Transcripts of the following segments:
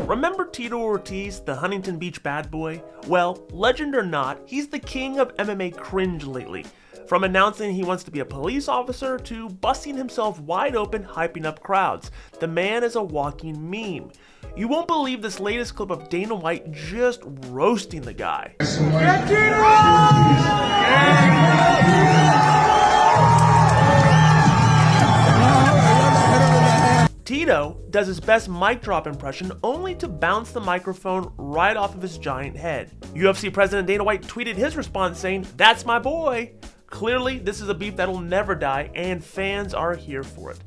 Remember Tito Ortiz, the Huntington Beach bad boy? Well, legend or not, he's the king of MMA cringe lately. From announcing he wants to be a police officer to busting himself wide open hyping up crowds, the man is a walking meme. You won't believe this latest clip of Dana White just roasting the guy. Tito does his best mic drop impression only to bounce the microphone right off of his giant head. UFC President Dana White tweeted his response saying, "That's my boy." Clearly, this is a beef that'll never die and fans are here for it.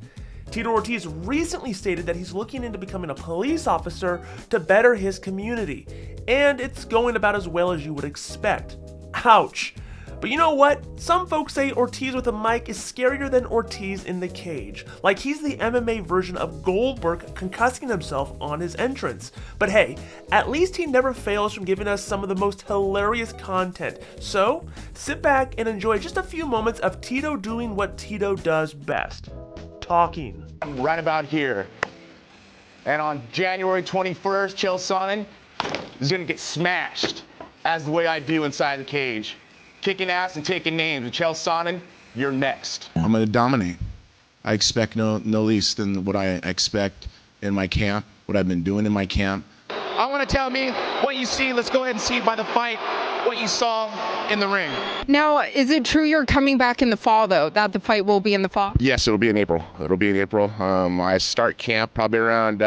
Tito Ortiz recently stated that he's looking into becoming a police officer to better his community, and it's going about as well as you would expect. Ouch. But you know what? Some folks say Ortiz with a mic is scarier than Ortiz in the cage. Like he's the MMA version of Goldberg concussing himself on his entrance. But hey, at least he never fails from giving us some of the most hilarious content. So, sit back and enjoy just a few moments of Tito doing what Tito does best. Talking. I'm right about here. And on January 21st, Chael Sonnen is gonna get smashed as the way I do inside the cage. Kicking ass and taking names. And Chael Sonnen, you're next. I'm gonna dominate. I expect no least than what I expect in my camp, what I've been doing in my camp. I wanna tell me what you see. Let's go ahead and see by the fight what you saw in the ring. Now, is it true you're coming back in the fall, though, that the fight will be in the fall? Yes, it'll be in April. It'll be in April. I start camp probably around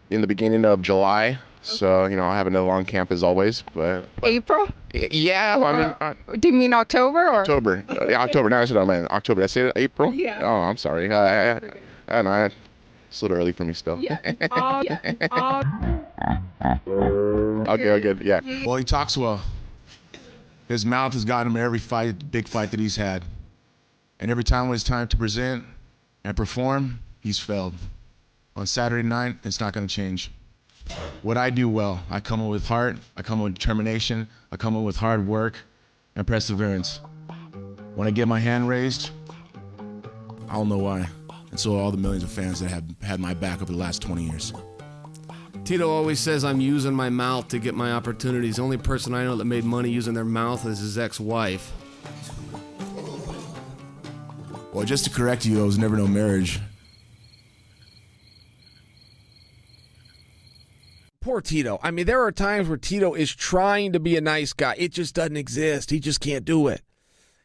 in the beginning of July. So, you know, I have another long camp as always, but... April? Yeah, I mean... Do you mean October, or...? October. October. Now I said, I mean, October. Did I say April? Yeah. Oh, I'm sorry. I don't know. It's a little early for me still. Yeah. Okay, yeah. Well, he talks well. His mouth has gotten him every fight, big fight that he's had. And every time when it's time to present and perform, he's failed. On Saturday night, it's not gonna change. What I do well, I come in with heart, I come in with determination, I come in with hard work and perseverance. When I get my hand raised, I don't know why. And so all the millions of fans that have had my back over the last 20 years. Tito always says I'm using my mouth to get my opportunities. The only person I know that made money using their mouth is his ex-wife. Well, just to correct you, it was never no marriage. Poor Tito. I mean, there are times where Tito is trying to be a nice guy. It just doesn't exist. He just can't do it.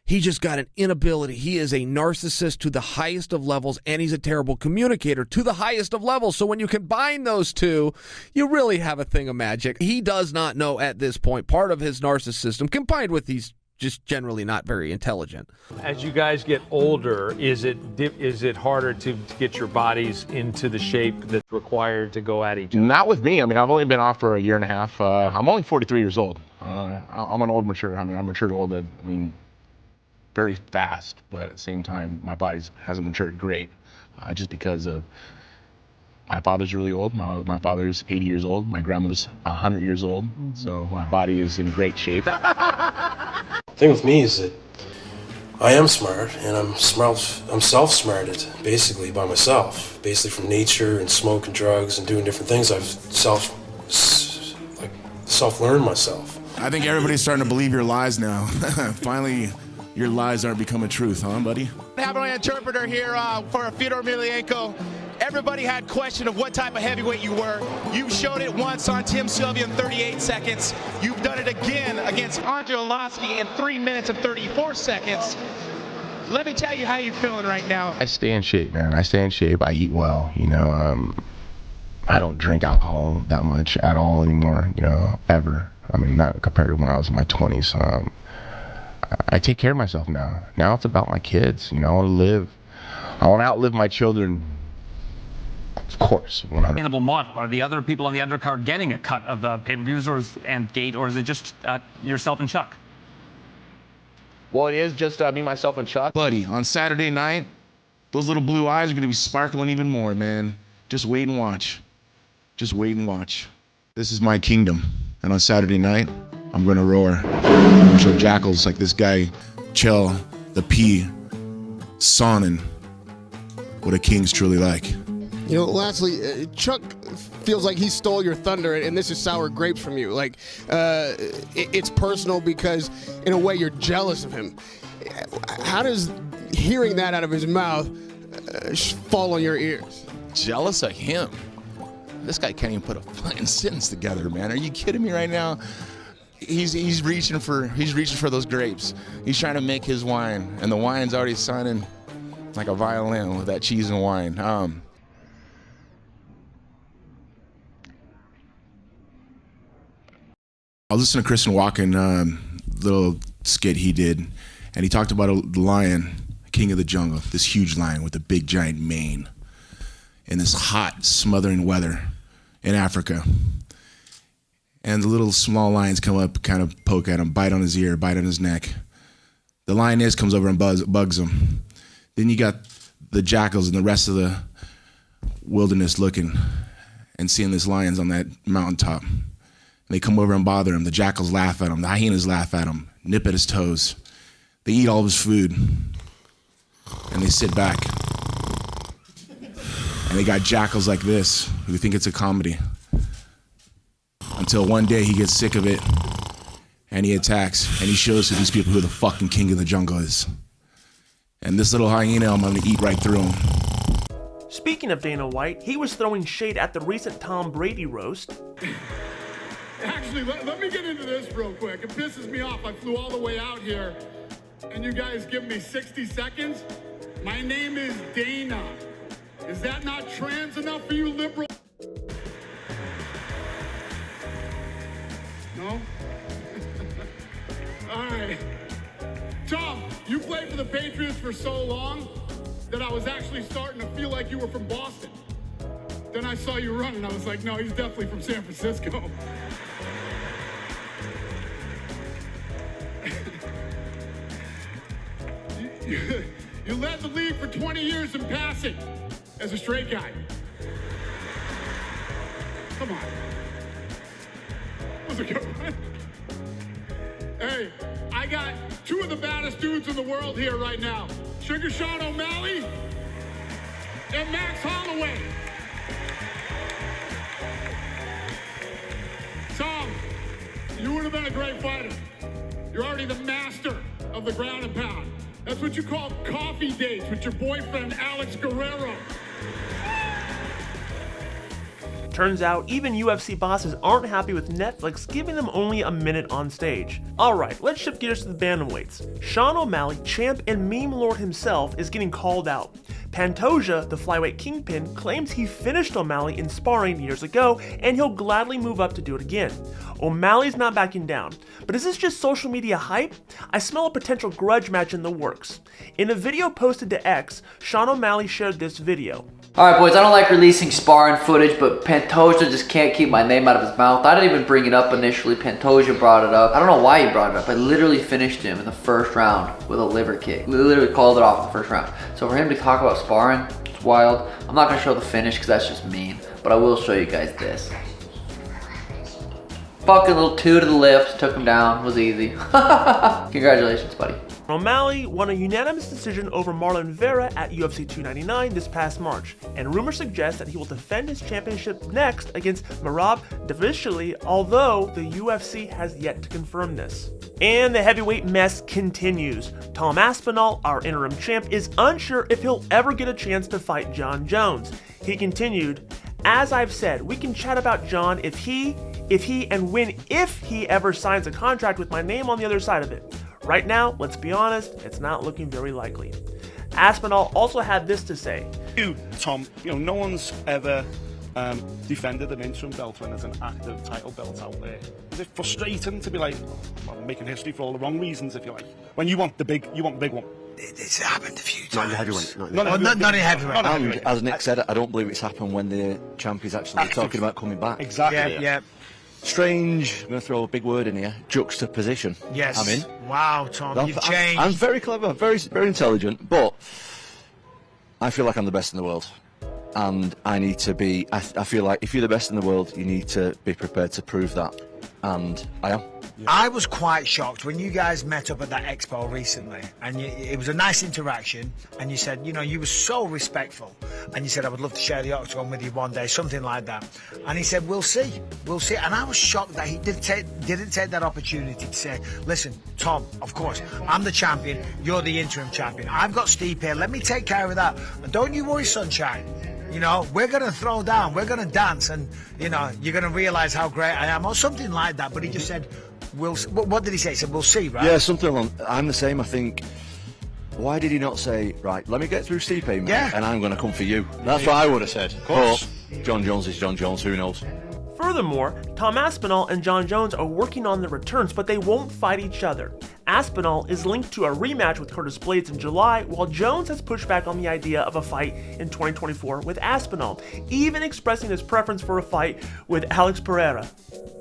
He just got an inability. He is a narcissist to the highest of levels, and he's a terrible communicator to the highest of levels. So when you combine those two, you really have a thing of magic. He does not know at this point, part of his narcissism, combined with he's just generally not very intelligent. As you guys get older, is it harder to get your bodies into the shape that's required to go at each other? Not with me. I mean, I've only been off for a year and a half. I'm only 43 years old. I'm an old mature. I mean, I'm matured old. I mean, very fast, but at the same time, my body hasn't matured great, just because of my father's really old. My father's 80 years old. My grandmother's 100 years old. So my body is in great shape. The thing with me is that I am smart, and I'm self-smarted basically by myself, basically from nature and smoke and drugs and doing different things. I've self-learned myself. I think everybody's starting to believe your lies now. Finally, your lies aren't becoming truth, huh, buddy? I have an interpreter here for Fyodor Emelianenko. Everybody had question of what type of heavyweight you were. You showed it once on Tim Sylvia in 38 seconds. You've done it again against Andre Arlovski in 3 minutes and 34 seconds. Let me tell you how you're feeling right now. I stay in shape, man. I stay in shape. I eat well, you know. I don't drink alcohol that much at all anymore, you know, ever. I mean, not compared to when I was in my 20s. I take care of myself now. Now it's about my kids, you know. I want to outlive my children. Of course, 100. Are the other people on the undercard getting a cut of the pay-per-views and gate, or is it just yourself and Chuck? Well, it is just me, myself, and Chuck. Buddy, on Saturday night, those little blue eyes are going to be sparkling even more, man. Just wait and watch. Just wait and watch. This is my kingdom. And on Saturday night, I'm going to roar. I'm going to show jackals like this guy, Chael, the P, Sonnen, what a king's truly like. You know, lastly, Chuck feels like he stole your thunder, and this is sour grapes from you. Like, it's personal because, in a way, you're jealous of him. How does hearing that out of his mouth fall on your ears? Jealous of him? This guy can't even put a fucking sentence together, man. Are you kidding me right now? He's reaching for those grapes. He's trying to make his wine, and the wine's already sounding like a violin with that cheese and wine. I was listening to Christian Walken, little skit he did, and he talked about the lion, king of the jungle, this huge lion with a big giant mane in this hot, smothering weather in Africa. And the little small lions come up, kind of poke at him, bite on his ear, bite on his neck. The lioness comes over and bugs him. Then you got the jackals and the rest of the wilderness looking and seeing this lion's on that mountaintop. They come over and bother him. The jackals laugh at him. The hyenas laugh at him, nip at his toes. They eat all of his food, and they sit back. And they got jackals like this who think it's a comedy. Until one day he gets sick of it, and he attacks, and he shows to these people who the fucking king of the jungle is. And this little hyena, I'm gonna eat right through him. Speaking of Dana White, he was throwing shade at the recent Tom Brady roast. Actually, let me get into this real quick. It pisses me off. I flew all the way out here, and you guys give me 60 seconds. My name is Dana. Is that not trans enough for you liberal? No? All right. Tom, you played for the Patriots for so long that I was actually starting to feel like you were from Boston. Then I saw you run, and I was like, no, he's definitely from San Francisco. You led the league for 20 years in passing as a straight guy. Come on. That was a good one. Hey, I got two of the baddest dudes in the world here right now. Sugar Sean O'Malley and Max Holloway. Tom, you would have been a great fighter. You're already the master of the ground and pound. That's what you call coffee dates with your boyfriend, Alex Guerrero. Turns out, even UFC bosses aren't happy with Netflix giving them only a minute on stage. Alright, let's shift gears to the bantamweights. Sean O'Malley, champ and meme lord himself, is getting called out. Pantoja, the flyweight kingpin, claims he finished O'Malley in sparring years ago, and he'll gladly move up to do it again. O'Malley's not backing down. But is this just social media hype? I smell a potential grudge match in the works. In a video posted to X, Sean O'Malley shared this video. Alright boys, I don't like releasing sparring footage, but Pantoja just can't keep my name out of his mouth. I didn't even bring it up initially. Pantoja brought it up. I don't know why he brought it up. I literally finished him in the first round with a liver kick. Literally called it off in the first round. So for him to talk about sparring, it's wild. I'm not going to show the finish because that's just mean, but I will show you guys this. Fucking little 2 to the lips, took him down, was easy. Congratulations, buddy. O'Malley won a unanimous decision over Marlon Vera at UFC 299 this past March, and rumors suggest that he will defend his championship next against Merab Dvalishvili, although the UFC has yet to confirm this. And the heavyweight mess continues. Tom Aspinall, our interim champ, is unsure if he'll ever get a chance to fight Jon Jones. He continued, "As I've said, we can chat about Jon if he ever signs a contract with my name on the other side of it. Right now, let's be honest, it's not looking very likely." Aspinall also had this to say. Tom, no one's ever defended an interim belt when there's an active title belt out there. Is it frustrating to be like, making history for all the wrong reasons, if you like? When you want the big one. It's happened a few times. Not in heavyweight. Not in heavyweight. And as Nick said, I don't believe it's happened when the champ is actually talking about coming back. Exactly. Yeah. Strange, I'm going to throw a big word in here, juxtaposition. Yes. I'm in. Wow, Tom, you've changed. I'm very clever, very intelligent, but I feel like I'm the best in the world. And I need to be, I feel like if you're the best in the world, you need to be prepared to prove that. and I am. I was quite shocked when you guys met up at that expo recently, and it was a nice interaction, and you said, you know, you were so respectful, and you said, I would love to share the octagon with you one day, something like that. And he said, we'll see, and I was shocked that he didn't take that opportunity to say, listen, Tom, of course, I'm the champion, you're the interim champion, I've got Steve here, let me take care of that, and don't you worry, sunshine. You know, we're going to throw down, we're going to dance, and, you know, you're going to realise how great I am, or something like that. But he just said, what did he say? He said, we'll see, right? Yeah, something along. I'm the same, I think. Why did he not say, right, let me get through Stipe, mate, and I'm going to come for you? That's what I would have said. Of course. But Jon Jones is Jon Jones, who knows? Furthermore, Tom Aspinall and Jon Jones are working on their returns, but they won't fight each other. Aspinall is linked to a rematch with Curtis Blaydes in July, while Jones has pushed back on the idea of a fight in 2024 with Aspinall, even expressing his preference for a fight with Alex Pereira.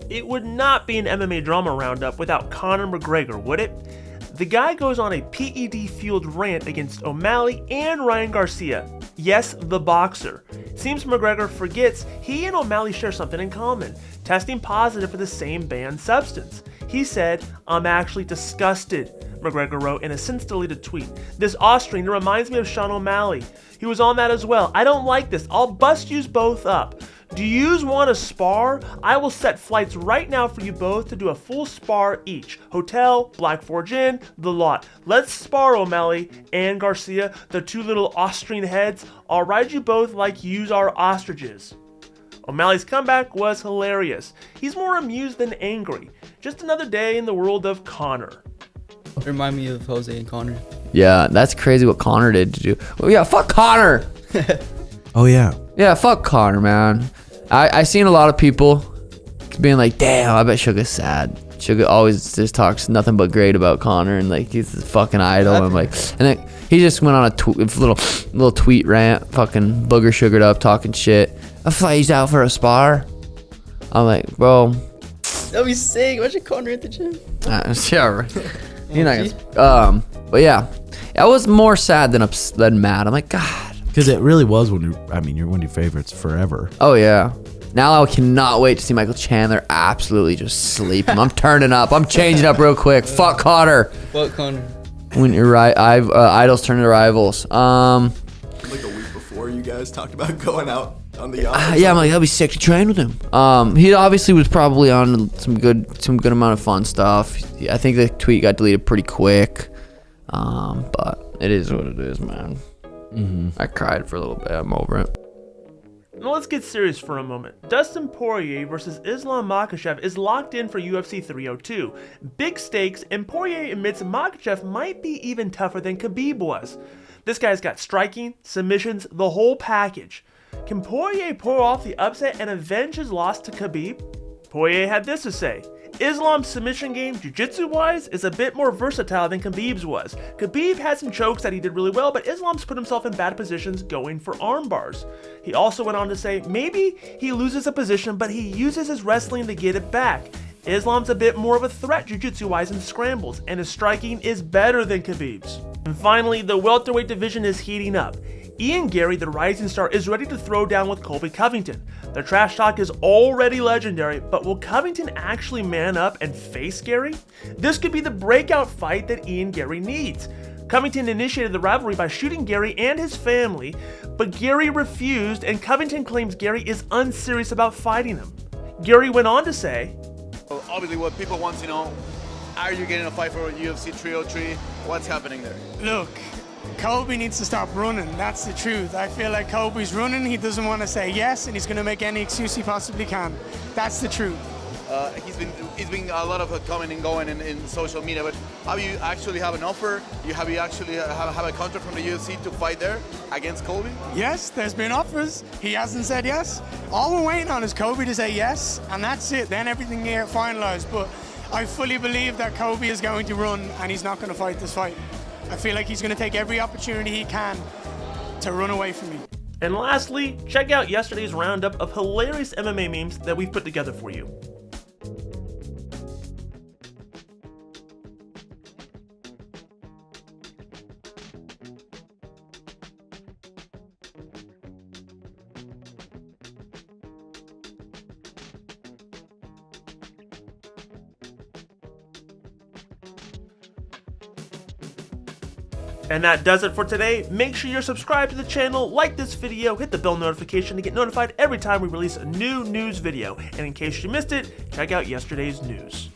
It would not be an MMA drama roundup without Conor McGregor, would it? The guy goes on a PED-fueled rant against O'Malley and Ryan Garcia. Yes, the boxer. Seems McGregor forgets he and O'Malley share something in common, testing positive for the same banned substance. He said, I'm actually disgusted, McGregor wrote in a since-deleted tweet. This Austrian reminds me of Sean O'Malley. He was on that as well. I don't like this. I'll bust yous both up. Do yous want to spar? I will set flights right now for you both to do a full spar each. Hotel, Black Forge Inn, the lot. Let's spar, O'Malley and Garcia, the two little Austrian heads. I'll ride you both like yous are ostriches. O'Malley's comeback was hilarious. He's more amused than angry. Just another day in the world of Conor. Remind me of Jose and Conor. Yeah, that's crazy what Conor did to do. Well, yeah, fuck Conor. Oh, yeah. Yeah, fuck Conor, man. I seen a lot of people being like, damn, I bet Sugar's sad. Sugar always just talks nothing but great about Conor, and like he's a fucking idol. And like, and then he just went on a little tweet rant, fucking booger sugared up, talking shit. I feel like he's out for a spar. I'm like, bro. That'd be sick. Imagine Conor at the gym. Yeah, right. You know, but yeah, I was more sad than mad. I'm like, God. Because it really was you're one of your favorites forever. Oh, yeah. Now I cannot wait to see Michael Chandler absolutely just sleeping. I'm turning up. I'm changing up real quick. Fuck Conor. Fuck Conor. When you're right, idols turn to rivals. Like a week before, you guys talked about going out on the yacht. Yeah, I'm like, that'd be sick to train with him. He obviously was probably on some good amount of fun stuff. I think the tweet got deleted pretty quick. But it is what it is, man. Mm-hmm. I cried for a little bit. I'm over it. Now let's get serious for a moment. Dustin Poirier versus Islam Makhachev is locked in for UFC 302. Big stakes, and Poirier admits Makhachev might be even tougher than Khabib was. This guy's got striking, submissions, the whole package. Can Poirier pull off the upset and avenge his loss to Khabib? Poirier had this to say. Islam's submission game, jiu-jitsu-wise, is a bit more versatile than Khabib's was. Khabib had some chokes that he did really well, but Islam's put himself in bad positions going for arm bars. He also went on to say, maybe he loses a position, but he uses his wrestling to get it back. Islam's a bit more of a threat jiu-jitsu-wise in scrambles, and his striking is better than Khabib's. And finally, the welterweight division is heating up. Garry, the rising star, is ready to throw down with Colby Covington. The trash talk is already legendary, but will Covington actually man up and face Garry? This could be the breakout fight that Garry needs. Covington initiated the rivalry by shooting Garry and his family, but Garry refused, and Covington claims Garry is unserious about fighting him. Garry went on to say, obviously what people want to know, are you getting a fight for UFC 303? What's happening there? Look, Colby needs to stop running. That's the truth. I feel like Colby's running. He doesn't want to say yes, and he's going to make any excuse he possibly can. That's the truth. He's been a lot of coming and going in social media, but have you actually have an offer? Have you actually have a contract from the UFC to fight there against Colby? Yes, there's been offers. He hasn't said yes. All we're waiting on is Colby to say yes, and that's it. Then everything here finalized. But I fully believe that Colby is going to run, and he's not going to fight this fight. I feel like he's going to take every opportunity he can to run away from me. And lastly, check out yesterday's roundup of hilarious MMA memes that we've put together for you. And that does it for today. Make sure you're subscribed to the channel, like this video, hit the bell notification to get notified every time we release a new news video. And in case you missed it, check out yesterday's news.